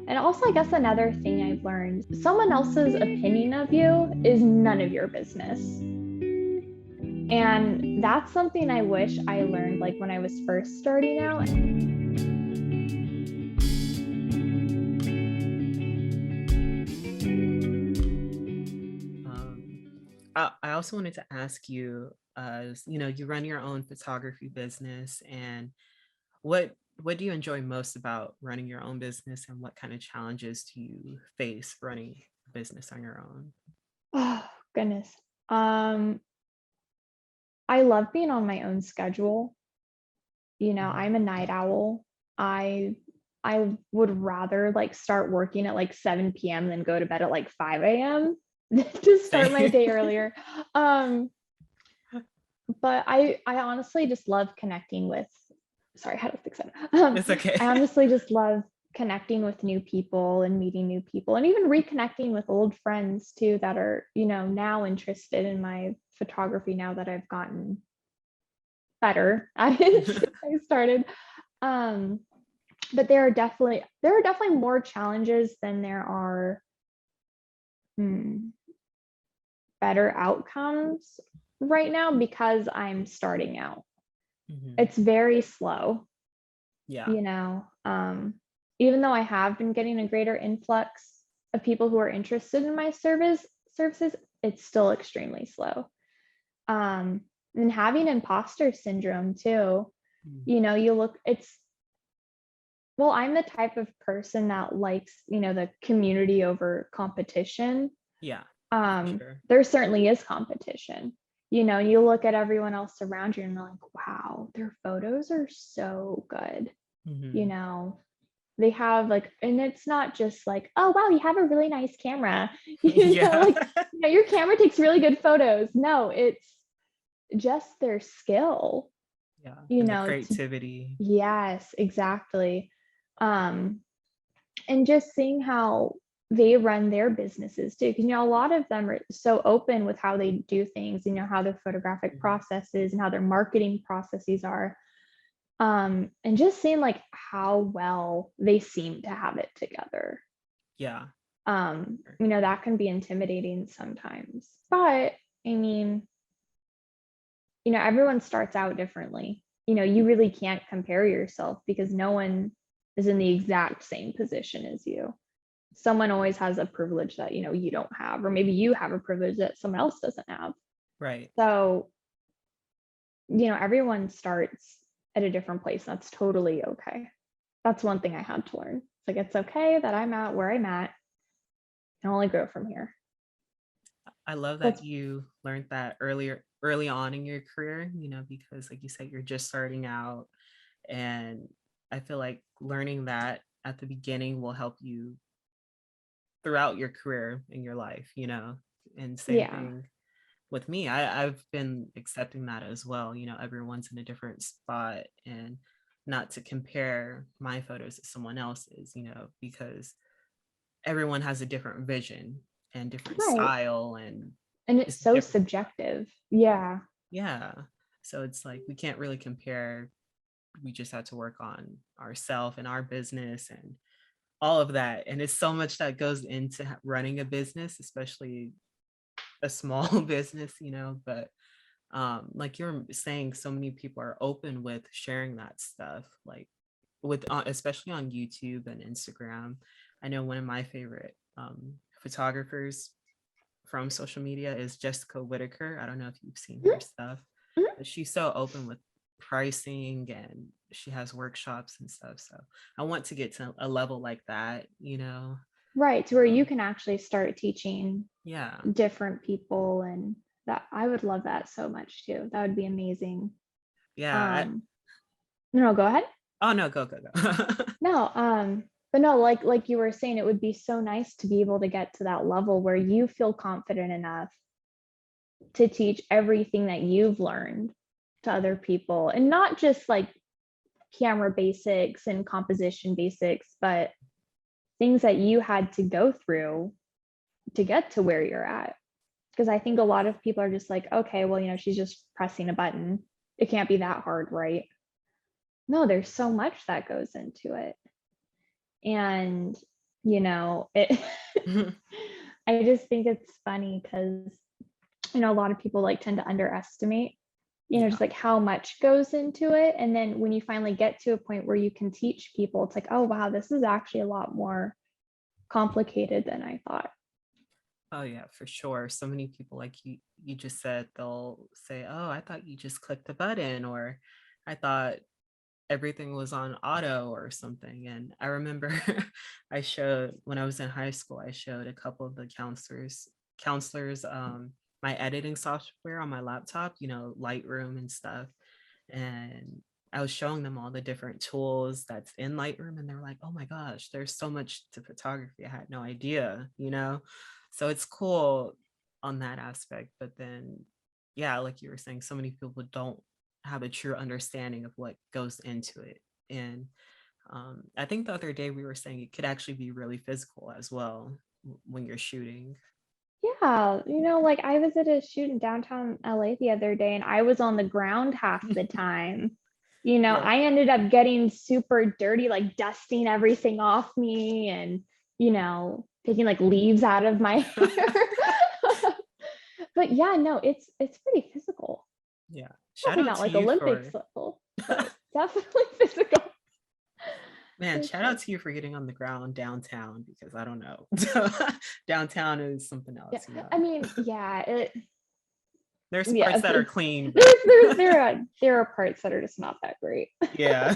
And also, I guess another thing I've learned, someone else's opinion of you is none of your business. And that's something I wish I learned like when I was first starting out. I also wanted to ask you, you run your own photography business, and what what do you enjoy most about running your own business, and what kind of challenges do you face running a business on your own? Oh, goodness. Um, I love being on my own schedule. Mhm. I'm a night owl. I I would rather like start working at like 7 p.m. than go to bed at like 5 a.m. to start my Same. day earlier. Um, but I honestly just love connecting with, sorry, I had to fix it. It's okay. I honestly just love connecting with new people and meeting new people and even reconnecting with old friends too that are, now interested in my photography now that I've gotten better at it since I started. Um, but there are definitely more challenges than there are hmm, better outcomes right now because I'm starting out. Mhm. It's very slow, Yeah. you know. Even though I have been getting a greater influx of people who are interested in my services, it's still extremely slow. Um, and having imposter syndrome too, Mm. you look, well, I'm the type of person that likes, the community over competition. Yeah, for um, sure. there certainly is competition. You look at everyone else around you and you're like, wow, their photos are so good. You Mhm. know, they have like, and it's not just like, oh, wow, you have a really nice camera. Yeah. Like, your camera takes really good photos. No, it's just their skill, Yeah, and the to, creativity. yes, exactly. Um, and just seeing how they run their businesses too, because a lot of them are so open with how they do things, how their photographic Mhm. processes and how their marketing processes are. And just seeing like how well they seem to have it together. Yeah. That can be intimidating sometimes, but I mean, everyone starts out differently. You really can't compare yourself because no one is in the exact same position as you. Someone always has a privilege that you don't have, or maybe you have a privilege that someone else doesn't have. Right. So everyone starts at a different place. That's totally okay. That's one thing I had to learn. It's like, it's okay that I'm at where I'm at and only grow from here. I love that That's you learned that early on in your career, because like you said, you're just starting out. And I feel like learning that at the beginning will help you throughout your career in your life. And same Yeah. thing with me. I've been accepting that as well. Everyone's in a different spot, and not to compare my photos to someone else's, because everyone has a different vision and different Right. style, and And it's it's so different. subjective. Yeah. Yeah. So it's like we can't really compare. We just have to work on ourselves and our business and all of that. And it's so much that goes into running a business, especially a small business. But like you're saying, so many people are open with sharing that stuff, like with especially on YouTube and Instagram. I know one of my favorite photographers from social media is Jessica Whitaker. I don't know if you've seen her stuff, Mhm. but she's so open with pricing, and she has workshops and stuff. So I want to get to a level like that. Right. To where you Um, can actually start teaching yeah. different people, and that I would love that so much too. That would be amazing. Yeah. Um, no, go ahead. Oh no, go. No, but no, like you were saying, it would be so nice to be able to get to that level where you feel confident enough to teach everything that you've learned to other people, and not just like camera basics and composition basics, but things that you had to go through to get to where you're at. Because I think a lot of people are just like, okay, well, she's just pressing a button. It can't be that hard, right? No, there's so much that goes into it. And you know, it I just think it's funny because, you know, a lot of people like tend to underestimate, you know, Yeah. just like how much goes into it. And then when you finally get to a point where you can teach people, it's like, oh wow, this is actually a lot more complicated than I thought. Oh yeah, for sure. So many people, like you just said, they'll say, "Oh, I thought you just clicked the button," or "I thought everything was on auto," or something. And I remember I showed when I was in high school, I showed a couple of the counselors my editing software on my laptop, you know, Lightroom and stuff. And I was showing them all the different tools that's in Lightroom, and they're like, "Oh my gosh, there's so much to photography. I had no idea," you know? So it's cool on that aspect. But then, yeah, like you were saying, so many people don't have a true understanding of what goes into it. And I think the other day we were saying it could actually be really physical as well when you're shooting. Yeah, you know, like I was at a shoot in downtown LA the other day and I was on the ground half the time. You know, Yeah. I ended up getting super dirty, like dusting everything off me and, you know, taking like leaves out of my hair. But yeah, no, it's pretty physical. Yeah. Shout Probably out not to like you Olympics for level, but definitely physical Man, for shout sure. out to you for getting on the ground downtown because I don't know. Downtown is something Yeah. else, you know. I mean, yeah, There's yeah, parts that are clean, but there are parts that are just not that great. yeah.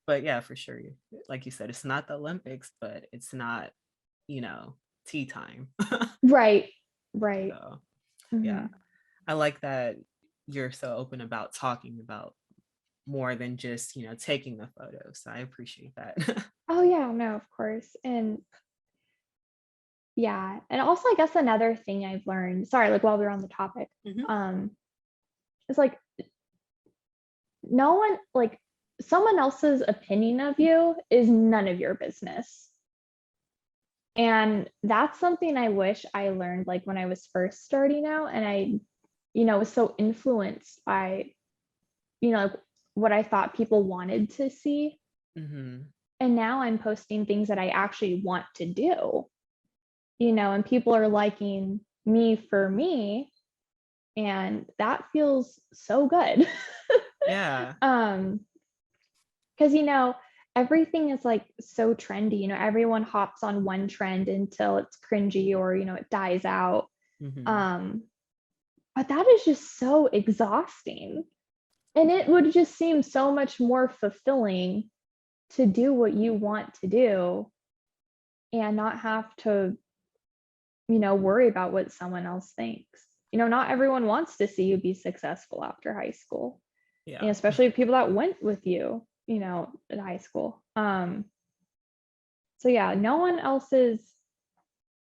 But yeah, for sure. Like you said, it's not the Olympics, but it's not, you know, tea time. Right. Right. So yeah, Mhm. I like that you're so open about talking about more than just, you know, taking the photos. So I appreciate that. Oh yeah, no, of course. And yeah, and also I guess another thing I've learned, sorry, like while we're on the topic, Mhm. um, is like no one like someone else's opinion of you is none of your business. And that's something I wish I learned like when I was first starting out and I, you know, was so influenced by, you know, what I thought people wanted to see. Mhm. And now I'm posting things that I actually want to do, you know, and people are liking me for me. And that feels so good. Yeah. um, because you know, everything is like so trendy, you know, everyone hops on one trend until it's cringy or you know it dies out. Mhm. Um, but that is just so exhausting. And it would just seem so much more fulfilling to do what you want to do and not have to, you know, worry about what someone else thinks. You know, not everyone wants to see you be successful after high school, you know, Yeah. especially people that went with you, you know, at high school. So yeah, no one else's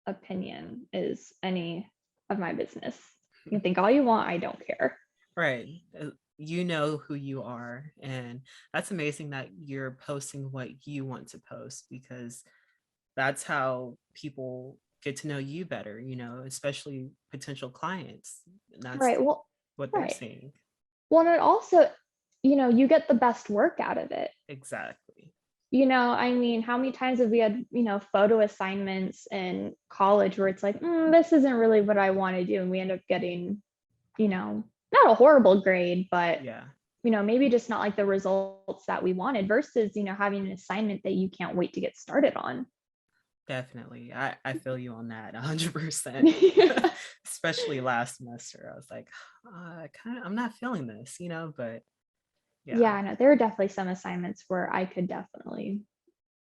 opinion is any of my business. You can think all you want, I don't care. Right. You know who you are. And that's amazing that you're posting what you want to post because that's how people get to know you better, you know, especially potential clients. And that's Right. Well, what they're right. seeing. Well, and it also, you know, you get the best work out of it. Exactly. You know, I mean, how many times have we had, you know, photo assignments in college where it's like, this isn't really what I want to do. And we end up getting, you know, not a horrible grade, but, Yeah, you know, maybe just not like the results that we wanted versus, you know, having an assignment that you can't wait to get started on. definitely. I feel you on that 100%. Yeah, Especially last semester. I was like, I'm not feeling this, you know, but yeah. no, there are definitely some assignments where I could definitely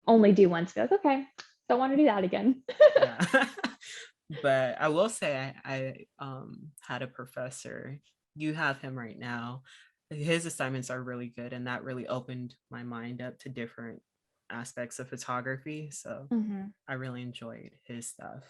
only do once, be like, okay, don't want to do that again. Yeah. But I will say I had a professor, you have him right now. His assignments are really good and that really opened my mind up to different aspects of photography. So Mhm. I really enjoyed his stuff.